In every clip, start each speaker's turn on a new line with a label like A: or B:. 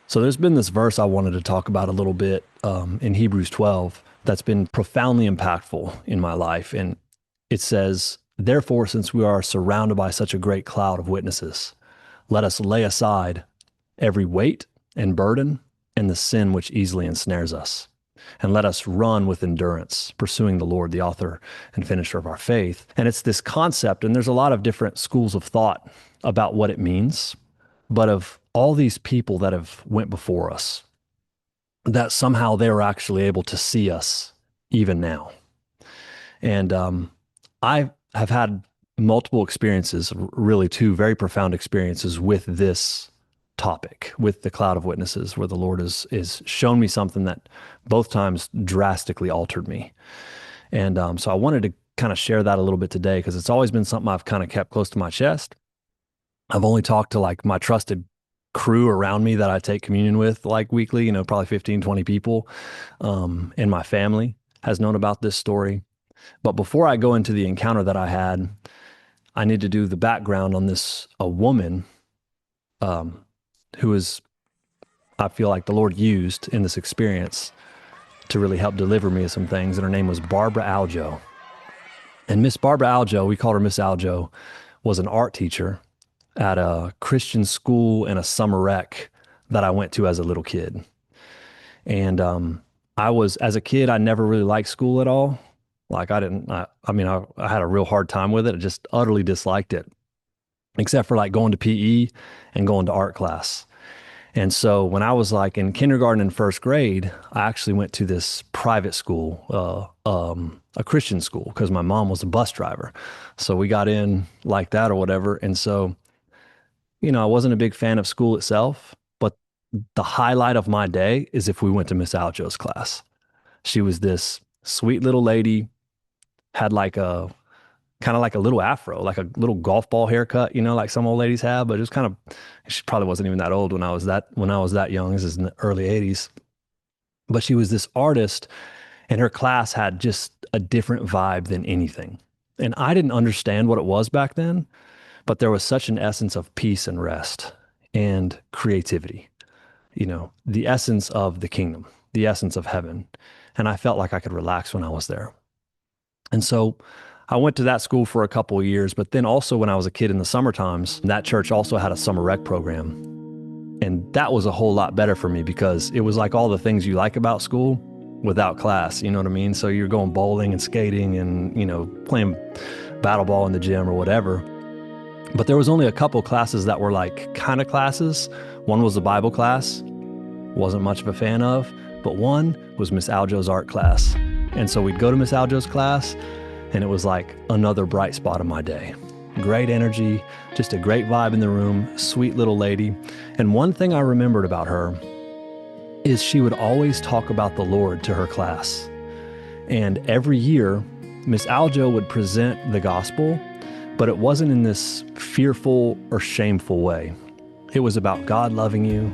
A: So there's been this verse I wanted to talk about a little bit in Hebrews 12 that's been profoundly impactful in my life. And it says, therefore, since we are surrounded by such a great cloud of witnesses, let us lay aside every weight and burden and the sin which easily ensnares us. And let us run with endurance, pursuing the Lord, the author and finisher of our faith. And it's this concept, and there's a lot of different schools of thought about what it means, but of all these people that have went before us, that somehow they were actually able to see us even now. And I have had multiple experiences, really two very profound experiences with this topic, with the cloud of witnesses, where the Lord is shown me something that both times drastically altered me. And so I wanted to kind of share that a little bit today because it's always been something I've kind of kept close to my chest. I've only talked to like my trusted crew around me that I take communion with like weekly, probably 15, 20 people. And my family has known about this story. But before I go into the encounter that I had, I need to do the background on this, a woman who is, I feel like the Lord used in this experience to really help deliver me of some things. And her name was Barbara Aljo. And Miss Barbara Aljo, we called her Miss Aljo, was an art teacher at a Christian school and a summer rec that I went to as a little kid. And as a kid, I never really liked school at all. Like I had a real hard time with it. I just utterly disliked it, except for like going to PE and going to art class. And so when I was like in kindergarten and first grade, I actually went to this private school, a Christian school, because my mom was a bus driver. So we got in like that or whatever. And so, I wasn't a big fan of school itself, but the highlight of my day is if we went to Miss Aljo's class. She was this sweet little lady, had like a kind of like a little afro, like a little golf ball haircut, like some old ladies have, but it was kind of, she probably wasn't even that old when I was that young. This is in the early 80s. But she was this artist, and her class had just a different vibe than anything. And I didn't understand what it was back then, but there was such an essence of peace and rest and creativity, the essence of the kingdom, the essence of heaven. And I felt like I could relax when I was there. And so I went to that school for a couple of years, but then also when I was a kid in the summer times, that church also had a summer rec program. And that was a whole lot better for me because it was like all the things you like about school without class, you know what I mean? So you're going bowling and skating and, playing battle ball in the gym or whatever. But there was only a couple classes that were like kind of classes. One was the Bible class, wasn't much of a fan of, but one was Miss Aljo's art class. And so we'd go to Miss Aljo's class, and it was like another bright spot of my day. Great energy, just a great vibe in the room, sweet little lady. And one thing I remembered about her is she would always talk about the Lord to her class. And every year, Miss Aljo would present the gospel, but it wasn't in this fearful or shameful way. It was about God loving you,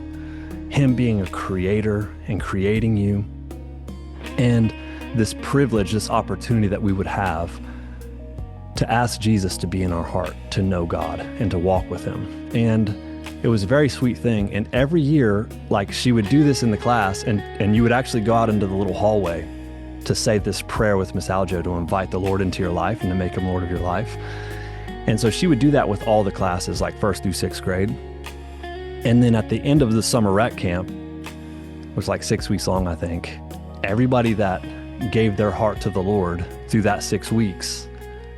A: Him being a creator and creating you, and this privilege, this opportunity that we would have to ask Jesus to be in our heart, to know God and to walk with Him. And it was a very sweet thing. And every year, like she would do this in the class, and you would actually go out into the little hallway to say this prayer with Miss Aljo to invite the Lord into your life and to make Him Lord of your life. And so she would do that with all the classes, like first through sixth grade. And then at the end of the summer rec camp, it was like 6 weeks long, I think, everybody that gave their heart to the Lord through that 6 weeks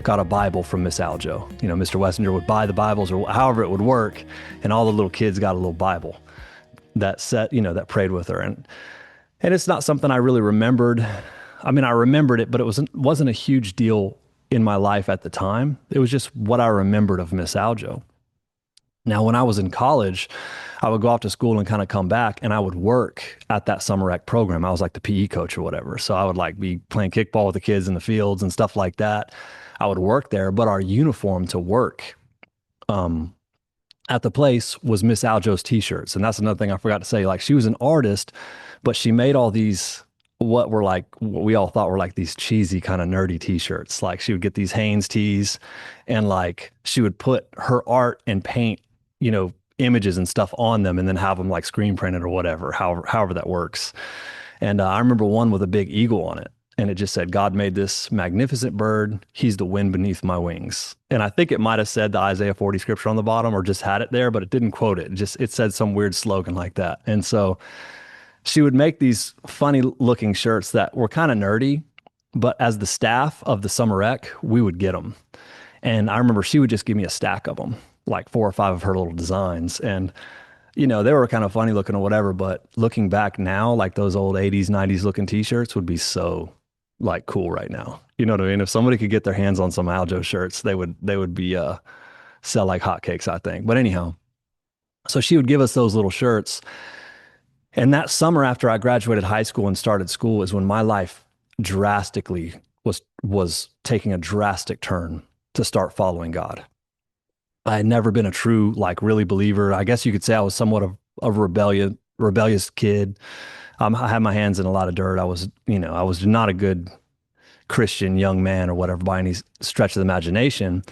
A: got a Bible from Miss Aljo. Mr. Wessinger would buy the Bibles or however it would work, and all the little kids got a little Bible that that prayed with her. And it's not something I really remembered. I mean, I remembered it, but it wasn't a huge deal in my life at the time. It was just what I remembered of Miss Aljo. Now, when I was in college, I would go off to school and kind of come back, and I would work at that summer rec program. I was like the PE coach or whatever. So I would like be playing kickball with the kids in the fields and stuff like that. I would work there, but our uniform to work at the place was Miss Aljo's t-shirts. And that's another thing I forgot to say. Like, she was an artist, but she made all these what we all thought were like these cheesy kind of nerdy t-shirts. Like, she would get these Hanes tees, and like she would put her art and paint, images and stuff on them and then have them like screen printed or whatever, however that works. And I remember one with a big eagle on it. And it just said, God made this magnificent bird. He's the wind beneath my wings. And I think it might have said the Isaiah 40 scripture on the bottom or just had it there, but it didn't quote it. It said some weird slogan like that. And so she would make these funny looking shirts that were kind of nerdy, but as the staff of the summer rec, we would get them. And I remember she would just give me a stack of them, like 4 or 5 of her little designs. And, they were kind of funny looking or whatever, but looking back now, like those old 80s, 90s looking t-shirts would be so like cool right now. You know what I mean? If somebody could get their hands on some Aljo shirts, they would be sell like hotcakes, I think. But anyhow, so she would give us those little shirts. And that summer after I graduated high school and started school is when my life drastically was taking a drastic turn to start following God. I had never been a true, like, really believer. I guess you could say I was somewhat of a rebellious kid. I had my hands in a lot of dirt. I was not a good Christian young man or whatever by any stretch of the imagination.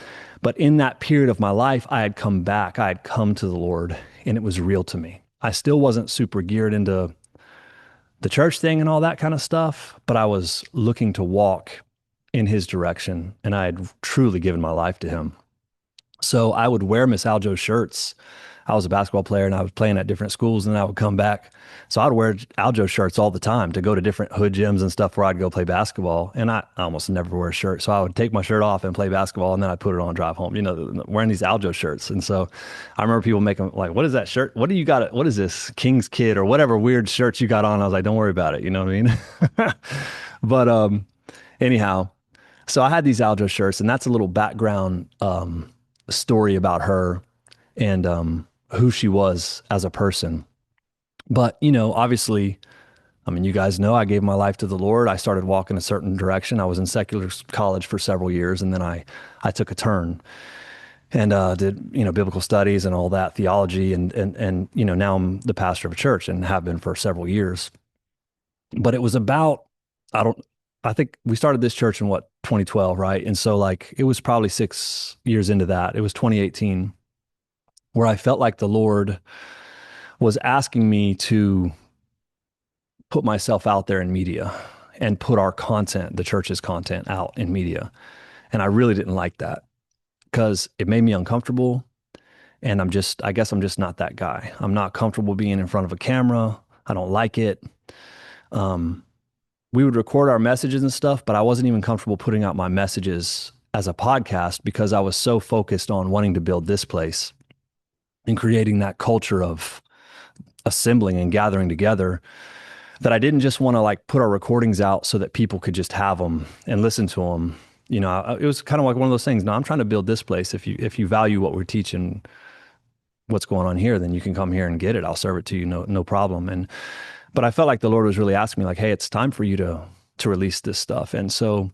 A: But in that period of my life, I had come back. I had come to the Lord, and it was real to me. I still wasn't super geared into the church thing and all that kind of stuff, but I was looking to walk in his direction, and I had truly given my life to him. So I would wear Miss Aljo's shirts. I was a basketball player and I was playing at different schools, and then I would come back. So I'd wear Aljo shirts all the time to go to different hood gyms and stuff where I'd go play basketball. And I almost never wear a shirt. So I would take my shirt off and play basketball, and then I'd put it on and drive home, wearing these Aljo shirts. And so I remember people making like, what is that shirt? What do you got? What is this, King's Kid or whatever weird shirts you got on? I was like, don't worry about it. You know what I mean? But anyhow, so I had these Aljo shirts, and that's a little background story about her and who she was as a person. But, obviously, I mean, you guys know I gave my life to the Lord. I started walking a certain direction. I was in secular college for several years, and then I took a turn and did, biblical studies and all that, theology, and now I'm the pastor of a church and have been for several years. But it was about, I think we started this church in 2012, right? And so like it was probably 6 years into that. It was 2018 where I felt like the Lord was asking me to put myself out there in media and put our content, the church's content, out in media. And I really didn't like that because it made me uncomfortable. And I guess I'm just not that guy. I'm not comfortable being in front of a camera. I don't like it. We would record our messages and stuff, but I wasn't even comfortable putting out my messages as a podcast because I was so focused on wanting to build this place and creating that culture of assembling and gathering together that I didn't just want to like put our recordings out so that people could just have them and listen to them. It was kind of like one of those things. No, I'm trying to build this place. If you value what we're teaching, what's going on here, then you can come here and get it. I'll serve it to you. No problem. But I felt like the Lord was really asking me like, hey, it's time for you to release this stuff. And so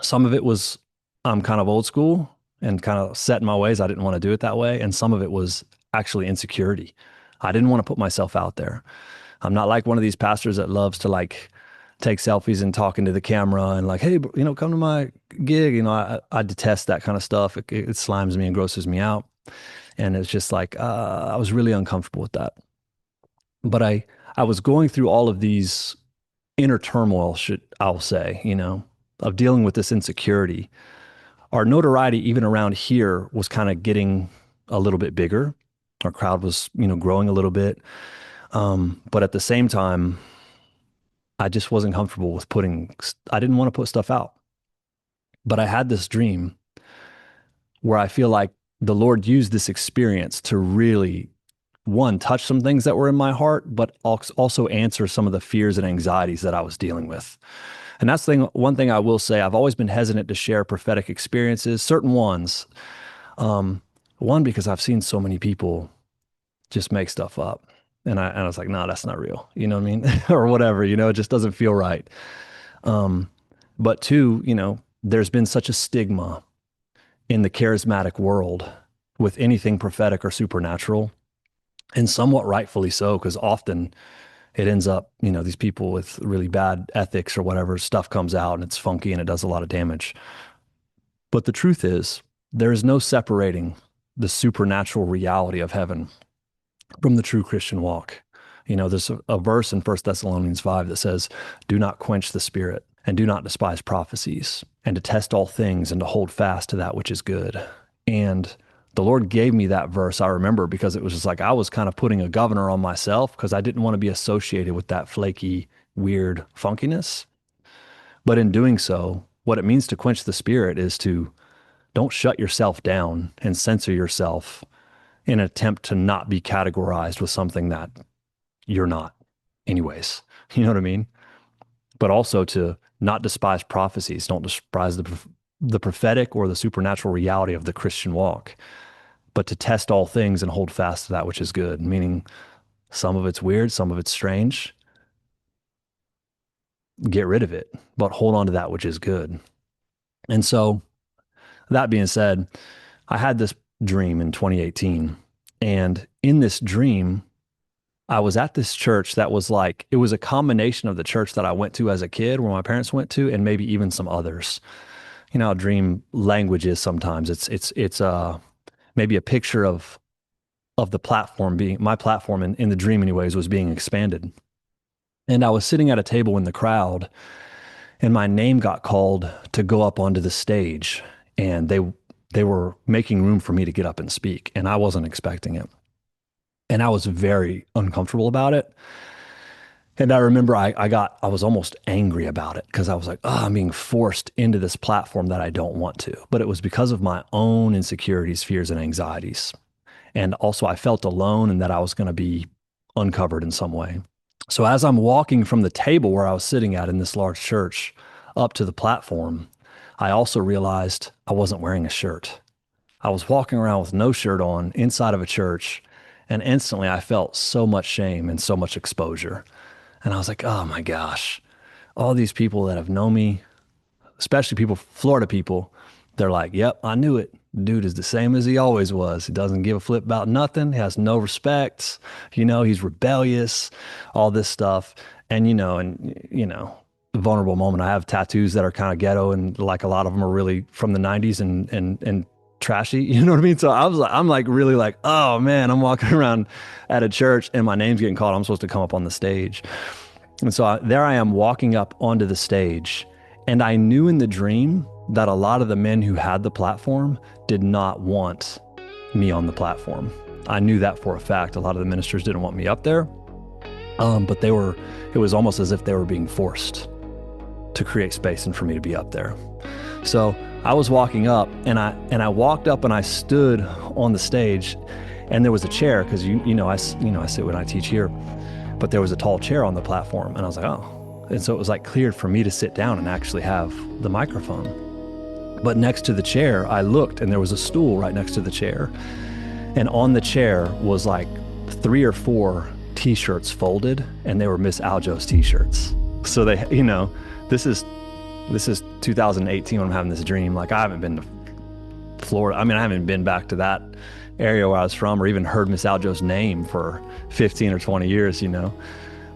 A: some of it was, I'm kind of old school and kind of set in my ways. I didn't want to do it that way. And some of it was actually insecurity. I didn't want to put myself out there. I'm not like one of these pastors that loves to like take selfies and talk into the camera and like, hey, come to my gig. I detest that kind of stuff. It slimes me and grosses me out. And it's just like, I was really uncomfortable with that. But I was going through all of these inner turmoil, I'll say, of dealing with this insecurity. Our notoriety, even around here, was kind of getting a little bit bigger. Our crowd was, growing a little bit. But at the same time, I just wasn't comfortable with I didn't want to put stuff out. But I had this dream where I feel like the Lord used this experience to really, one, touch some things that were in my heart, but also answer some of the fears and anxieties that I was dealing with. And that's one thing I will say, I've always been hesitant to share prophetic experiences, certain ones. One, because I've seen so many people just make stuff up. And I was like, no, that's not real. You know what I mean? Or whatever, it just doesn't feel right. But two, there's been such a stigma in the charismatic world with anything prophetic or supernatural. And somewhat rightfully so, because often it ends up, these people with really bad ethics or whatever, stuff comes out and it's funky and it does a lot of damage. But the truth is, there is no separating the supernatural reality of heaven from the true Christian walk. There's a verse in 1 Thessalonians 5 that says, "Do not quench the spirit, and do not despise prophecies, and to test all things, and to hold fast to that which is good." And the Lord gave me that verse, I remember, because it was just like I was kind of putting a governor on myself because I didn't want to be associated with that flaky, weird funkiness. But in doing so, what it means to quench the spirit is to don't shut yourself down and censor yourself in an attempt to not be categorized with something that you're not anyways. You know what I mean? But also to not despise prophecies. Don't despise the prophetic or the supernatural reality of the Christian walk, but to test all things and hold fast to that which is good, meaning some of it's weird, some of it's strange. Get rid of it, but hold on to that which is good. And so that being said, I had this dream in 2018. And in this dream, I was at this church that was like, it was a combination of the church that I went to as a kid, where my parents went to, and maybe even some others. You know how dream language is sometimes. It's maybe a picture of the platform being, my platform in the dream anyways, was being expanded. And I was sitting at a table in the crowd, and my name got called to go up onto the stage, and they were making room for me to get up and speak, and I wasn't expecting it. And I was very uncomfortable about it. And I remember I was almost angry about it, because I was like, oh, I'm being forced into this platform that I don't want to. But it was because of my own insecurities, fears, and anxieties. And also I felt alone, and that I was going to be uncovered in some way. So as I'm walking from the table where I was sitting at in this large church up to the platform, I also realized I wasn't wearing a shirt. I was walking around with no shirt on inside of a church, and instantly I felt so much shame and so much exposure. And I was like, oh my gosh, all these people that have known me, especially people, Florida people, they're like, yep, I knew it. Dude is the same as he always was. He doesn't give a flip about nothing. He has no respect. He's rebellious, all this stuff. And, vulnerable moment. I have tattoos that are kind of ghetto, and like a lot of them are really from the 90s and trashy. You know what I mean? So I'm like really like, oh man, I'm walking around at a church and my name's getting called. I'm supposed to come up on the stage. And so there I am walking up onto the stage, and I knew in the dream that a lot of the men who had the platform did not want me on the platform. I knew that for a fact. A lot of the ministers didn't want me up there. But it was almost as if they were being forced to create space and for me to be up there. So I was walking up, and I walked up and I stood on the stage, and there was a chair, because I sit when I teach here, but there was a tall chair on the platform, and I was like, oh. And so it was like cleared for me to sit down and actually have the microphone. But next to the chair, I looked, and there was a stool right next to the chair. And on the chair was like 3 or 4 t-shirts folded, and they were Miss Aljo's t-shirts. So they, this is 2018 when I'm having this dream. Like, I haven't been to Florida. I mean, I haven't been back to that area where I was from, or even heard Miss Aljo's name for 15 or 20 years,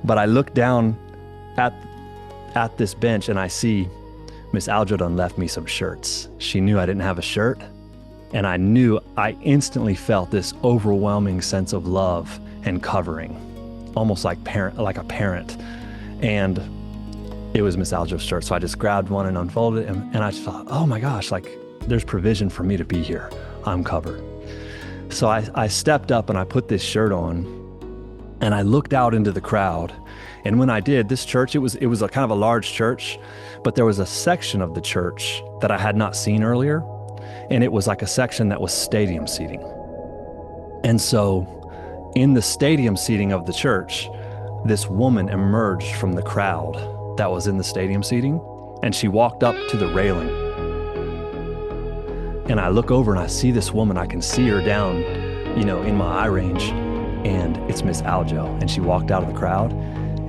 A: But I look down at this bench, and I see Miss Aljo done left me some shirts. She knew I didn't have a shirt, and I instantly felt this overwhelming sense of love and covering, almost like a parent. And it was Miss Aljo's shirt. So I just grabbed one and unfolded it, and I just thought, oh my gosh, like there's provision for me to be here. I'm covered. So I stepped up and I put this shirt on, and I looked out into the crowd. And when I did, this church, it was a kind of a large church, but there was a section of the church that I had not seen earlier. And it was like a section that was stadium seating. And so in the stadium seating of the church, this woman emerged from the crowd that was in the stadium seating, and she walked up to the railing. And I look over and I see this woman. I can see her down, in my eye range, and it's Miss Aljo. And she walked out of the crowd,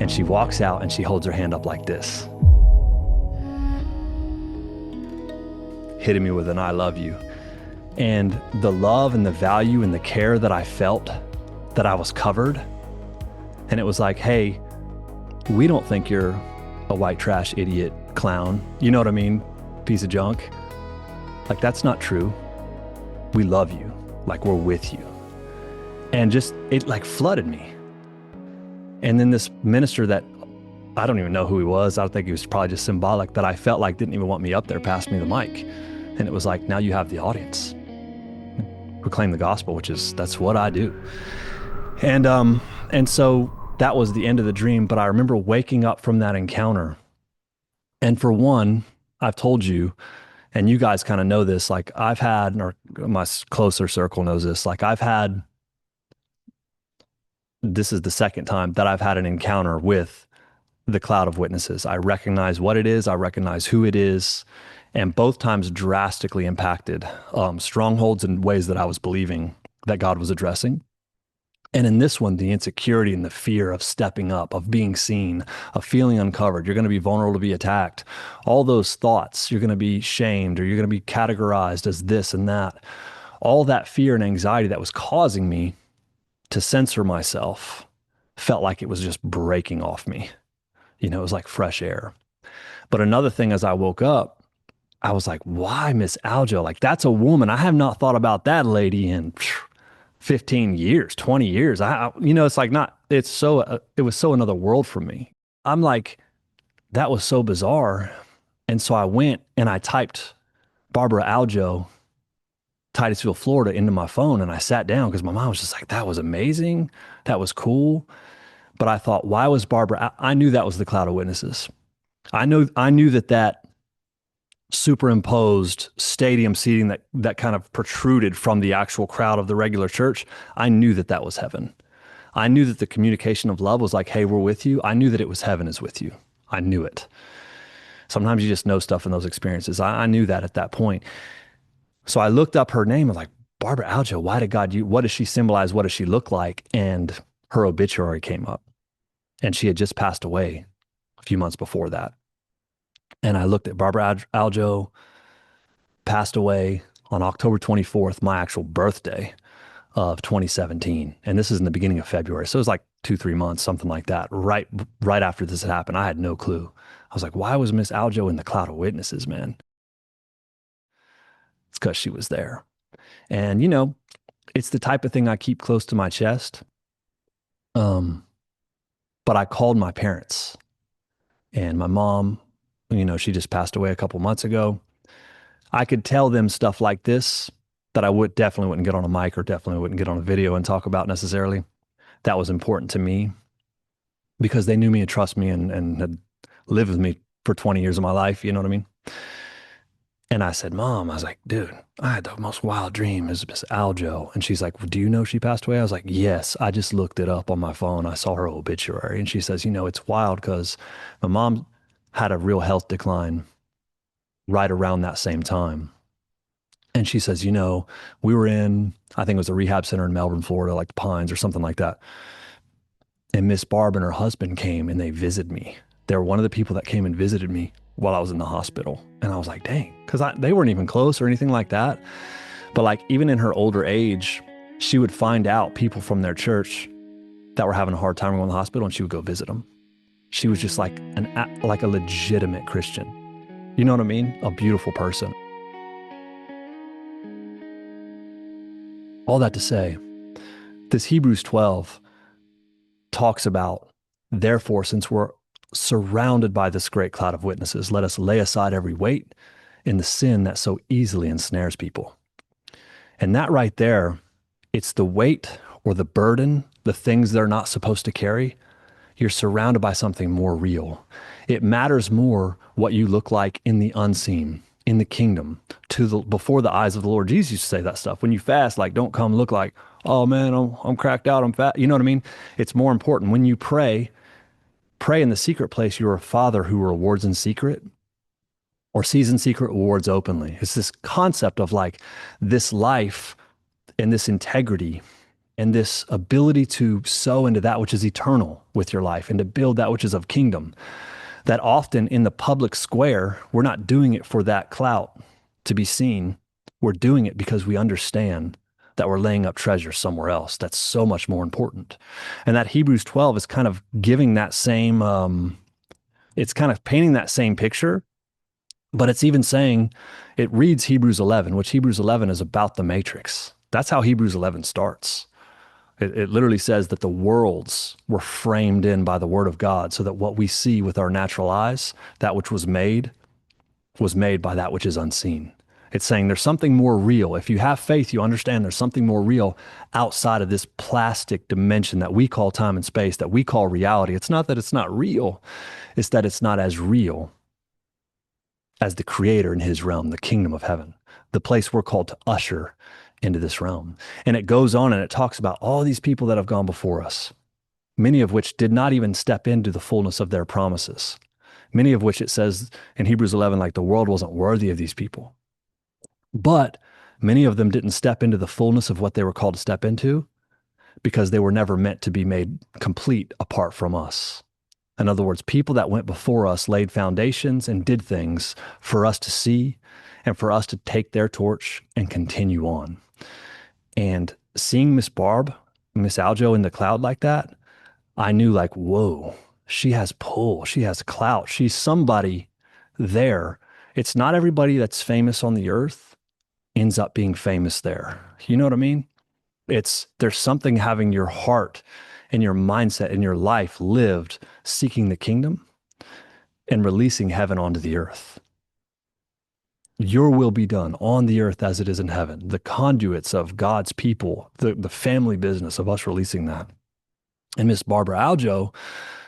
A: and she walks out and she holds her hand up like this, hitting me with an I love you. And the love and the value and the care that I felt, that I was covered. And it was like, hey, we don't think you're a white trash idiot clown. You know what I mean? Piece of junk. Like, that's not true. We love you. like we're with you. And just, it like flooded me. And then this minister that I don't even know who he was. I think he was probably just symbolic, that I felt like didn't even want me up there, passed me the mic. And it was like, now you have the audience. Proclaim the gospel, that's what I do. And so that was the end of the dream. But I remember waking up from that encounter. And for one, I've told you, and you guys kind of know this, like I've had, or my closer circle knows this, like this is the second time that I've had an encounter with the cloud of witnesses. I recognize what it is. I recognize who it is. And both times drastically impacted strongholds in ways that I was believing that God was addressing. And in this one, the insecurity and the fear of stepping up, of being seen, of feeling uncovered. You're going to be vulnerable to be attacked. All those thoughts, you're going to be shamed, or you're going to be categorized as this and that. All that fear and anxiety that was causing me to censor myself felt like it was just breaking off me. It was like fresh air. But another thing, as I woke up, I was like, why Miss Aljo? Like, that's a woman. I have not thought about that lady in 15 years, 20 years. It's like it was so another world for me. I'm like, that was so bizarre. And so I went and I typed Barbara Aljo, Titusville, Florida into my phone, and I sat down because my mom was just like, that was amazing. That was cool. But I thought, why was Barbara? I knew that was the cloud of witnesses. I knew that superimposed stadium seating that kind of protruded from the actual crowd of the regular church. I knew that was heaven. I knew that the communication of love was like, hey, we're with you. I knew that it was heaven is with you. I knew it. Sometimes you just know stuff in those experiences. I knew that at that point. So I looked up her name. I was like, Barbara Aljo, why did God what does she symbolize? What does she look like? And her obituary came up. And she had just passed away a few months before that. And I looked at Barbara Aljo, passed away on October 24th, my actual birthday of 2017. And this is in the beginning of February. So it was like 2-3 months, something like that. Right after this had happened, I had no clue. I was like, why was Miss Aljo in the cloud of witnesses, man? It's because she was there. And, it's the type of thing I keep close to my chest. But I called my parents, and my mom, she just passed away a couple months ago. I could tell them stuff like this that I definitely wouldn't get on a mic, or definitely wouldn't get on a video and talk about necessarily. That was important to me because they knew me and trust me and had lived with me for 20 years of my life. You know what I mean? And I said, Mom, I was like, dude, I had the most wild dream. It was Miss Aljo. And she's like, well, do you know she passed away? I was like, yes, I just looked it up on my phone. I saw her obituary. And she says, it's wild because my mom had a real health decline right around that same time. And she says, we were in, I think it was a rehab center in Melbourne, Florida, like the Pines or something like that. And Miss Barb and her husband came and they visited me. They were one of the people that came and visited me while I was in the hospital. And I was like, dang, because they weren't even close or anything like that. But like, even in her older age, she would find out people from their church that were having a hard time going to the hospital, and she would go visit them. She was just like a legitimate Christian. You know what I mean? A beautiful person. All that to say, this Hebrews 12 talks about, therefore, since we're surrounded by this great cloud of witnesses, let us lay aside every weight and the sin that so easily ensnares people. And that right there, it's the weight or the burden, the things they're not supposed to carry. You're surrounded by something more real. It matters more what you look like in the unseen, in the kingdom, before the eyes of the Lord. Jesus used to say that stuff. When you fast, like, don't come look like, oh man, I'm cracked out, I'm fat. You know what I mean? It's more important. When you pray in the secret place, you're a Father who rewards in secret, or sees in secret, rewards openly. It's this concept of like this life and this integrity and this ability to sow into that which is eternal with your life and to build that which is of kingdom. That often in the public square, we're not doing it for that clout to be seen. We're doing it because we understand that we're laying up treasure somewhere else that's so much more important. And that Hebrews 12 is kind of giving that same, it's kind of painting that same picture, but it's even saying, it reads Hebrews 11, which Hebrews 11 is about the matrix. That's how Hebrews 11 starts. It literally says that the worlds were framed in by the word of God, so that what we see with our natural eyes, that which was made by that which is unseen. It's saying there's something more real. If you have faith, you understand there's something more real outside of this plastic dimension that we call time and space, that we call reality. It's not that it's not real, it's that it's not as real as the creator in his realm, the kingdom of heaven, the place we're called to usher into this realm. And it goes on and it talks about all these people that have gone before us, many of which did not even step into the fullness of their promises. Many of which it says in Hebrews 11, like the world wasn't worthy of these people. But many of them didn't step into the fullness of what they were called to step into because they were never meant to be made complete apart from us. In other words, people that went before us laid foundations and did things for us to see and for us to take their torch and continue on. And seeing Miss Aljo in the cloud like that, I knew like, whoa, she has pull, she has clout, she's somebody there. It's not everybody that's famous on the earth ends up being famous there. You know what I mean? There's something having your heart and your mindset and your life lived seeking the kingdom and releasing heaven onto the earth. Your will be done on the earth as it is in heaven. The conduits of God's people, the family business of us releasing that. And Miss Barbara Aljo,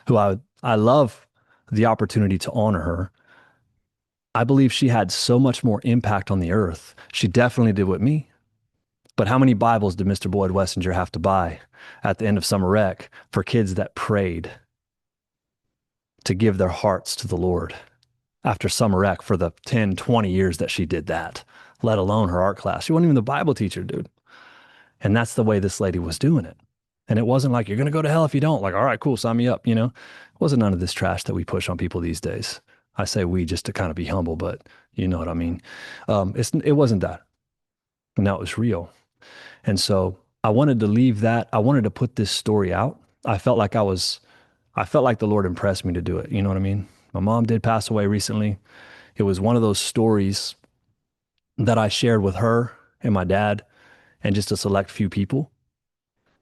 A: who I love the opportunity to honor her, I believe she had so much more impact on the earth. She definitely did with me. But how many Bibles did Mr. Boyd Wessinger have to buy at the end of summer rec for kids that prayed to give their hearts to the Lord after summer rec for the 10, 20 years that she did that, let alone her art class? She wasn't even the Bible teacher, dude. And that's the way this lady was doing it. And it wasn't like, you're going to go to hell if you don't. Like, all right, cool, sign me up, you know? It wasn't none of this trash that we push on people these days. I say we just to kind of be humble, but you know what I mean. It wasn't that. And that was real. And so I wanted to leave that. I wanted to put this story out. I felt like the Lord impressed me to do it. You know what I mean? My mom did pass away recently. It was one of those stories that I shared with her and my dad and just a select few people.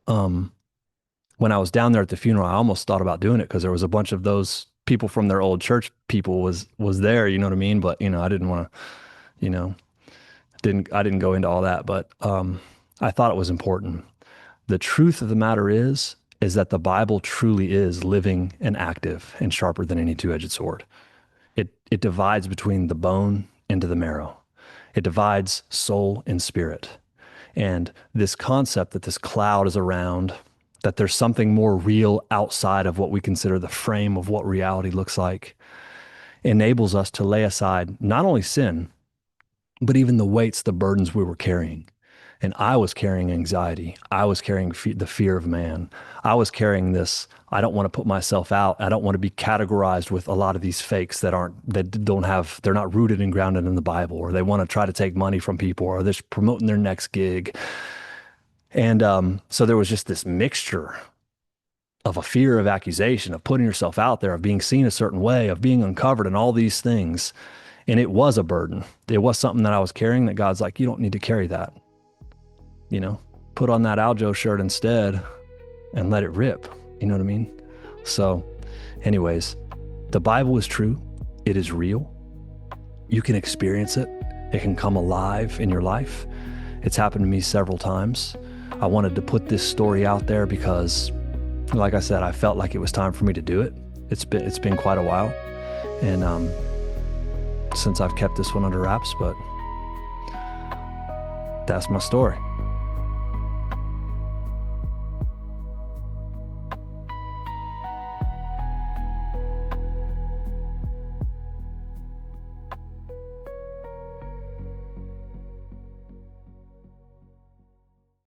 A: When I was down there at the funeral, I almost thought about doing it because there was a bunch of those people from their old church people was there, you know what I mean? But, you know, I didn't want to, you know, I didn't go into all that, but I thought it was important. The truth of the matter is that the Bible truly is living and active and sharper than any two-edged sword. It divides between the bone and the marrow. It divides soul and spirit. And this concept that this cloud is around, that there's something more real outside of what we consider the frame of what reality looks like, enables us to lay aside not only sin, but even the weights, the burdens we were carrying. And I was carrying anxiety. I was carrying the fear of man. I was carrying this, I don't want to put myself out. I don't want to be categorized with a lot of these fakes they're not rooted and grounded in the Bible, or they want to try to take money from people, or they're just promoting their next gig. And so there was just this mixture of a fear of accusation, of putting yourself out there, of being seen a certain way, of being uncovered, and all these things. And it was a burden. It was something that I was carrying that God's like, you don't need to carry that. You know, put on that Aljo shirt instead and let it rip. You know what I mean? So anyways, the Bible is true. It is real. You can experience it. It can come alive in your life. It's happened to me several times. I wanted to put this story out there because, like I said, I felt like it was time for me to do it. It's been quite a while. And since I've kept this one under wraps, but that's my story.